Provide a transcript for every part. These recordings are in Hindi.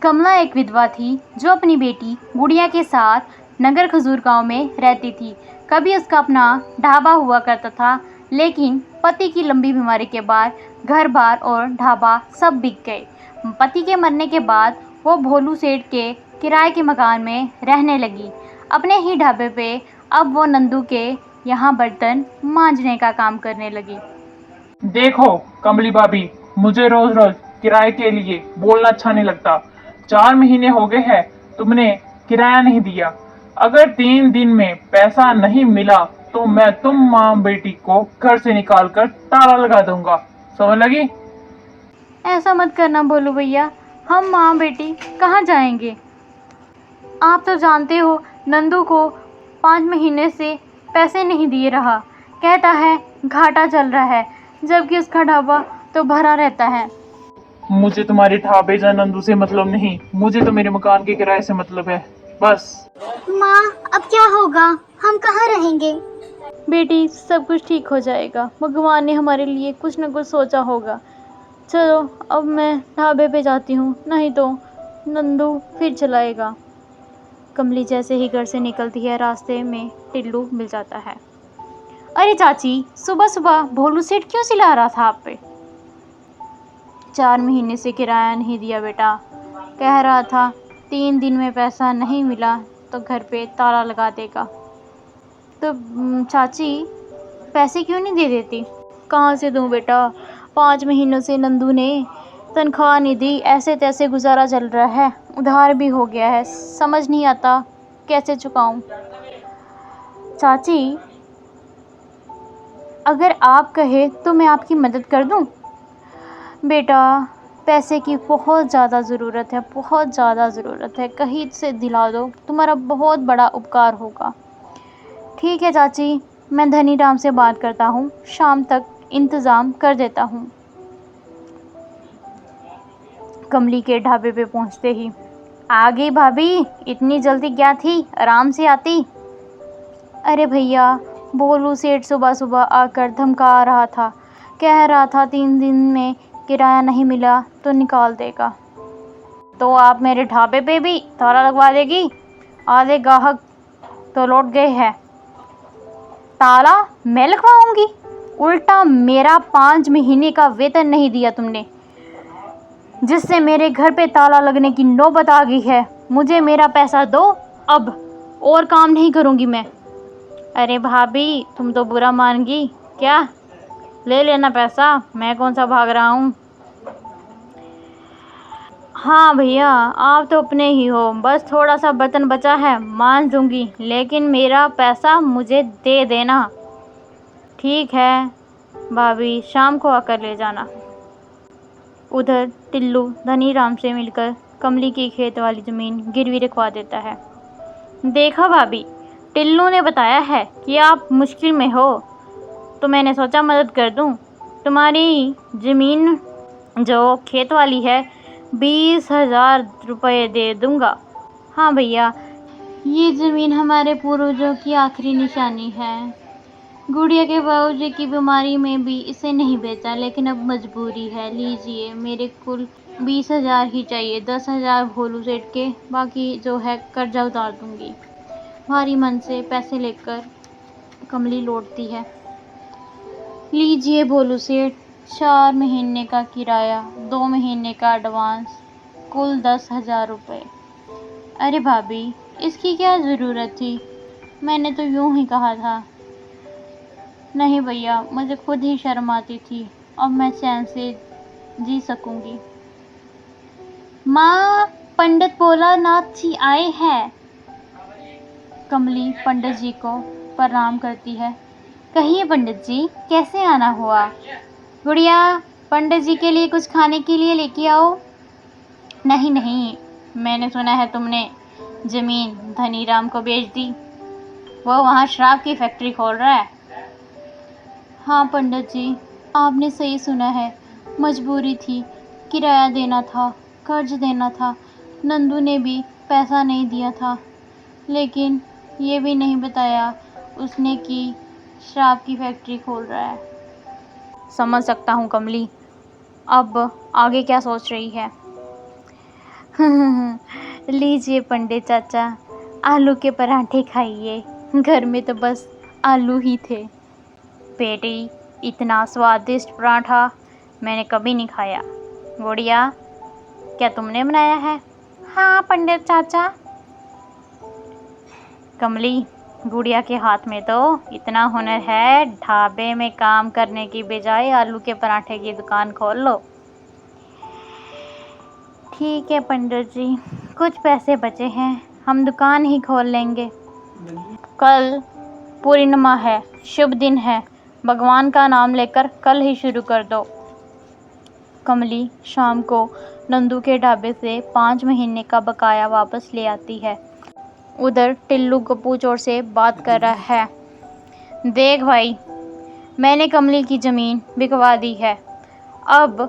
कमला एक विधवा थी जो अपनी बेटी गुड़िया के साथ नगर खजूर गांव में रहती थी। कभी उसका अपना ढाबा हुआ करता था, लेकिन पति की लंबी बीमारी के बाद घर बार और ढाबा सब बिक गए। पति के मरने के बाद वो भोलू सेठ के किराए के मकान में रहने लगी, अपने ही ढाबे पे। अब वो नंदू के यहाँ बर्तन मांजने का काम करने लगी। देखो कमली भाभी, मुझे रोज रोज किराए के लिए बोलना अच्छा नहीं लगता। 4 महीने हो गए हैं तुमने किराया नहीं दिया। अगर 3 दिन में पैसा नहीं मिला तो मैं तुम माँ बेटी को घर से निकाल कर ताला लगा दूंगा। समझ लगी? ऐसा मत करना भोलू भैया, हम माँ बेटी कहाँ जाएंगे? आप तो जानते हो नंदू को 5 महीने से पैसे नहीं दिए रहा, कहता है घाटा चल रहा है, जबकि उसका ढाबा तो भरा रहता है। मुझे तुम्हारे ढाबे या नंदू से मतलब नहीं, मुझे तो मेरे मकान के किराए से मतलब है, बस। माँ, अब क्या होगा? हम कहाँ रहेंगे? बेटी, सब कुछ ठीक हो जाएगा। भगवान ने हमारे लिए कुछ न कुछ सोचा होगा। चलो अब मैं ढाबे पे जाती हूँ, नहीं तो नंदू फिर चलाएगा। कमली जैसे ही घर से निकलती है, रास्ते में टिल्लू मिल जाता है। अरे चाची, सुबह सुबह भोलू सेठ क्यों चिल्ला रहा था आप पे? 4 महीने से किराया नहीं दिया बेटा, कह रहा था 3 दिन में पैसा नहीं मिला तो घर पे ताला लगा देगा। तो चाची पैसे क्यों नहीं दे देती? कहाँ से दूँ बेटा, 5 महीनों से नंदू ने तनख्वाह नहीं दी, ऐसे तैसे गुजारा चल रहा है, उधार भी हो गया है, समझ नहीं आता कैसे चुकाऊं। चाची अगर आप कहे तो मैं आपकी मदद कर दूं। बेटा पैसे की बहुत ज़्यादा ज़रूरत है, बहुत ज़्यादा ज़रूरत है, कहीं से दिला दो, तुम्हारा बहुत बड़ा उपकार होगा। ठीक है चाची, मैं धनी राम से बात करता हूँ, शाम तक इंतज़ाम कर देता हूँ। कमली के ढाबे पे पहुँचते ही, आ गई भाभी, इतनी जल्दी क्या थी, आराम से आती। अरे भैया, भोलू सेठ सुबह सुबह आकर धमका रहा था, कह रहा था 3 दिन में किराया नहीं मिला तो निकाल देगा। तो आप मेरे ढाबे पे भी ताला लगवा देगी? आधे ग्राहक तो लौट गए हैं। ताला मैं लगवाऊंगी? उल्टा मेरा 5 महीने का वेतन नहीं दिया तुमने, जिससे मेरे घर पे ताला लगने की नौबत आ गई है। मुझे मेरा पैसा दो, अब और काम नहीं करूंगी मैं। अरे भाभी, तुम तो बुरा मान गई क्या? ले लेना पैसा, मैं कौन सा भाग रहा हूँ। हाँ भैया, आप तो अपने ही हो, बस थोड़ा सा बर्तन बचा है, मान दूंगी, लेकिन मेरा पैसा मुझे दे देना। ठीक है भाभी, शाम को आकर ले जाना। उधर टिल्लू धनी राम से मिलकर कमली की खेत वाली ज़मीन गिरवी रखवा देता है। देखा भाभी, टिल्लू ने बताया है कि आप मुश्किल में हो, तो मैंने सोचा मदद कर दूं। तुम्हारी ज़मीन जो खेत वाली है 20,000 रुपये दे दूंगा। हाँ भैया, ये ज़मीन हमारे पूर्वजों की आखिरी निशानी है। गुड़िया के बाबूजी की बीमारी में भी इसे नहीं बेचा, लेकिन अब मजबूरी है। लीजिए, मेरे कुल 20,000 ही चाहिए, 10,000 भोलू सेठ के, बाकी जो है कर्जा उतार दूंगी। भारी मन से पैसे लेकर कमली लौटती है। लीजिए भोलू सेठ, 4 महीने का किराया, 2 महीने का एडवांस, कुल 10,000 रुपये। अरे भाभी, इसकी क्या ज़रूरत थी, मैंने तो यूं ही कहा था। नहीं भैया, मुझे खुद ही शर्म आती थी, अब मैं चैन से जी सकूंगी। माँ, पंडित भोलानाथ जी आए हैं। कमली पंडित जी को प्रणाम करती है। कहिए पंडित जी, कैसे आना हुआ? गुड़िया, पंडित जी के लिए कुछ खाने के लिए लेके आओ। नहीं नहीं, मैंने सुना है तुमने ज़मीन धनी राम को बेच दी, वो वहाँ शराब की फैक्ट्री खोल रहा है। हाँ पंडित जी, आपने सही सुना है, मजबूरी थी, किराया देना था, कर्ज देना था, नंदू ने भी पैसा नहीं दिया था, लेकिन ये भी नहीं बताया उसने कि शराब की फैक्ट्री खोल रहा है। समझ सकता हूँ कमली, अब आगे क्या सोच रही है। लीजिए पंडित चाचा, आलू के पराठे खाइए। घर में तो बस आलू ही थे। बेटी, इतना स्वादिष्ट पराठा मैंने कभी नहीं खाया। गुड़िया, क्या तुमने बनाया है? हाँ पंडित चाचा। कमली, गुड़िया के हाथ में तो इतना हुनर है, ढाबे में काम करने की बजाय आलू के पराठे की दुकान खोल लो। ठीक है पंडित जी, कुछ पैसे बचे हैं, हम दुकान ही खोल लेंगे। कल पूर्णिमा है, शुभ दिन है, भगवान का नाम लेकर कल ही शुरू कर दो। कमली शाम को नंदू के ढाबे से 5 महीने का बकाया वापस ले आती है। उधर टिल्लू गप्पू चोर से बात कर रहा है। देख भाई, मैंने कमली की ज़मीन बिकवा दी है। अब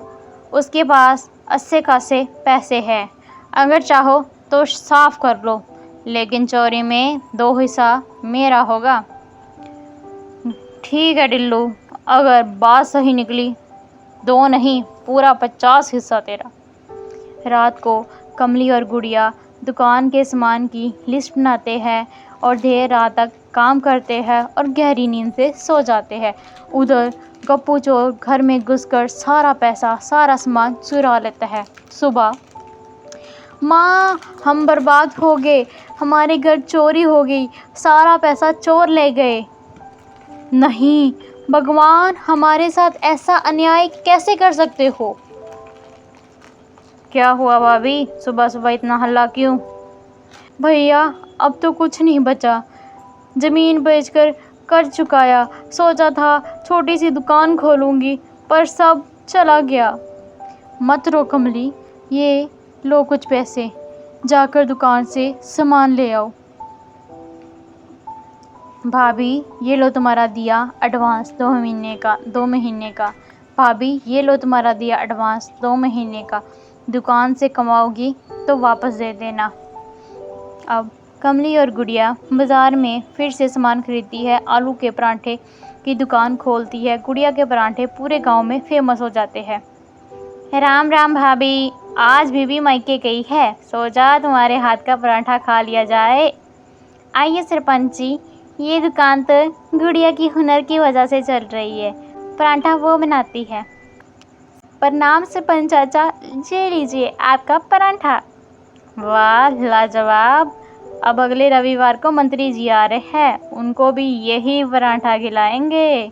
उसके पास अच्छे खासे पैसे हैं। अगर चाहो तो साफ कर लो, लेकिन चोरी में 2 हिस्सा मेरा होगा। ठीक है टिल्लू, अगर बात सही निकली 2 नहीं, पूरा 50 हिस्सा तेरा। रात को कमली और गुड़िया दुकान के सामान की लिस्ट बनाते हैं और देर रात तक काम करते हैं और गहरी नींद से सो जाते हैं। उधर गप्पू चोर घर में घुसकर सारा पैसा, सारा सामान चुरा लेता है। सुबह, माँ हम बर्बाद हो गए, हमारे घर चोरी हो गई, सारा पैसा चोर ले गए। नहीं, भगवान हमारे साथ ऐसा अन्याय कैसे कर सकते हो? क्या हुआ भाभी, सुबह सुबह इतना हल्ला क्यों? भैया, अब तो कुछ नहीं बचा, ज़मीन बेचकर कर्ज चुकाया, सोचा था छोटी सी दुकान खोलूंगी, पर सब चला गया। मत रो कमली, ये लो कुछ पैसे, जाकर दुकान से सामान ले आओ। भाभी, ये लो तुम्हारा दिया एडवांस 2 महीने का। भाभी, ये लो तुम्हारा दिया एडवांस 2 महीने का, दुकान से कमाओगी तो वापस दे देना। अब कमली और गुड़िया बाज़ार में फिर से सामान खरीदती है, आलू के पराठे की दुकान खोलती है। गुड़िया के पराठे पूरे गांव में फेमस हो जाते हैं। राम राम भाभी, आज बीबी मायके गई है, सोचा तुम्हारे हाथ का पराठा खा लिया जाए। आइए सरपंच जी, ये दुकान तो गुड़िया की हुनर की वजह से चल रही है, पराठा वो बनाती है। प्रणाम सरपंच चाचा, ये लीजिए आपका पराठा। वाह लाजवाब, अब अगले रविवार को मंत्री जी आ रहे हैं, उनको भी यही पराठा खिलाएंगे।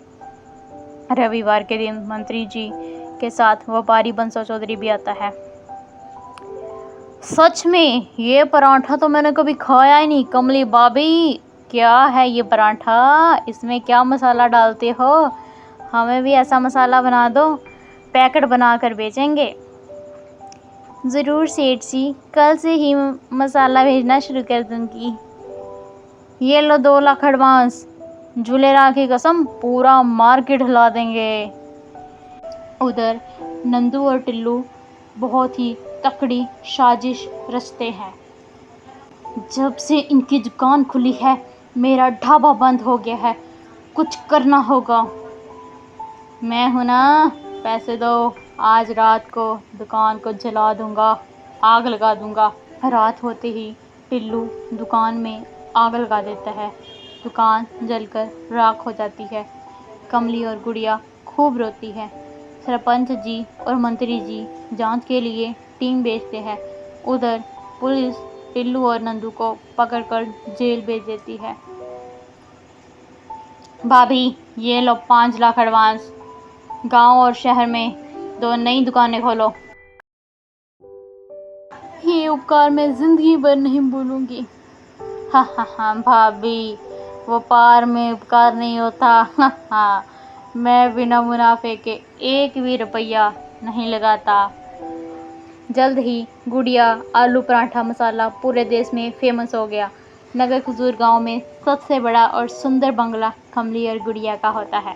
रविवार के दिन मंत्री जी के साथ व्यापारी बंसो चौधरी भी आता है। सच में ये पराठा तो मैंने कभी खाया ही नहीं। कमली भाभी, क्या है ये पराठा, इसमें क्या मसाला डालते हो? हमें भी ऐसा मसाला बना दो, पैकेट बना कर बेचेंगे। ज़रूर सेठ जी, कल से ही मसाला भेजना शुरू कर दूंगी। ये लो 2 लाख एडवांस, झूलेलाल की कसम पूरा मार्केट हिला देंगे। उधर नंदू और टिल्लू बहुत ही तकड़ी साजिश रचते हैं। जब से इनकी दुकान खुली है, मेरा ढाबा बंद हो गया है, कुछ करना होगा। मैं हूं ना, पैसे दो, आज रात को दुकान को जला दूंगा, आग लगा दूंगा। रात होते ही टिल्लू दुकान में आग लगा देता है, दुकान जलकर राख हो जाती है। कमली और गुड़िया खूब रोती है। सरपंच जी और मंत्री जी जांच के लिए टीम भेजते हैं। उधर पुलिस टिल्लू और नंदू को पकड़कर जेल भेज देती है। भाभी, ये लो 5 लाख एडवांस, गांव और शहर में 2 नई दुकानें खोलो। ये उपकार मैं जिंदगी भर नहीं भूलूंगी। हा हा हा भाभी, व्यापार में उपकार नहीं होता। हा हा, मैं बिना मुनाफे के 1 भी रुपया नहीं लगाता। जल्द ही गुड़िया आलू पराठा मसाला पूरे देश में फेमस हो गया। नगर खजूर गांव में सबसे बड़ा और सुंदर बंगला कमली और गुड़िया का होता है।